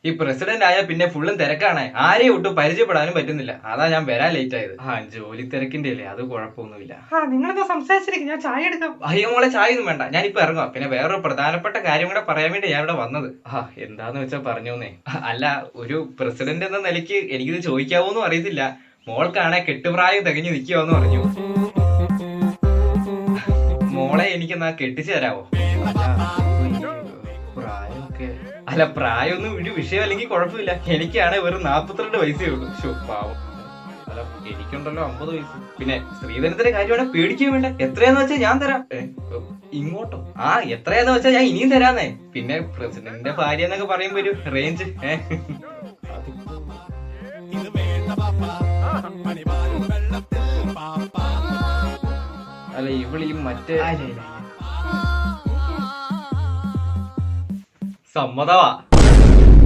ഈ പ്രസിഡന്റ് ആയ പിന്നെ ഫുള്ളും തിരക്കാണ്, ആരെയും ഒട്ടും പരിചയപ്പെടാനും പറ്റുന്നില്ല. അതാ ഞാൻ വരാൻ ലേറ്റ് ആയത്. ജോലി തിരക്കിന്റെ അല്ലേ, അത് കുഴപ്പമൊന്നുമില്ല. നിങ്ങളെന്താ സംസാരിച്ചിരിക്കും, ഞാൻ ചായ എടുക്കാം. അയ്യോ മോളെ, ചായ ഒന്നും വേണ്ട, ഞാനിപ്പോ ഇറങ്ങാം. പിന്നെ വേറൊരു പ്രധാനപ്പെട്ട കാര്യം കൂടെ പറയാൻ വേണ്ടി ഞാൻ ഇവിടെ വന്നത്. എന്താന്ന് വെച്ചാ പറഞ്ഞോന്നേ. അല്ല, ഒരു പ്രസിഡന്റ് എന്ന നിലയ്ക്ക് എനിക്കിത് ചോദിക്കാവോന്നും അറിയത്തില്ല. മോൾക്കാണെ കെട്ടുപ്രായം തികഞ്ഞു നിൽക്കുവോന്ന് പറഞ്ഞു. മോളെ എനിക്കെന്നാ കെട്ടിച്ചു തരാവോ? പ്രായമൊക്കെ അല്ല, പ്രായമൊന്നും ഒരു വിഷയം അല്ലെങ്കിൽ കുഴപ്പമില്ല. എനിക്കാണെ വെറും 42 വയസ്സേ ഉള്ളൂ. പാവം. അല്ല, എനിക്കുണ്ടല്ലോ 50 വയസ്സ്. പിന്നെ സ്ത്രീധനത്തിന്റെ കാര്യമാണെങ്കിൽ പേടിക്കാൻ വേണ്ട, എത്രയാന്ന് വെച്ചാൽ ഞാൻ തരാം. ഇങ്ങോട്ടോ? എത്രയാന്ന് വെച്ചാൽ ഞാൻ ഇനിയും തരാന്നേ. പിന്നെ പ്രസിഡന്റിന്റെ ഭാര്യ എന്നൊക്കെ പറയുമ്പോ ഒരു റേഞ്ച്. അല്ല, ഇവളീ മറ്റേ സമ്മതവാ.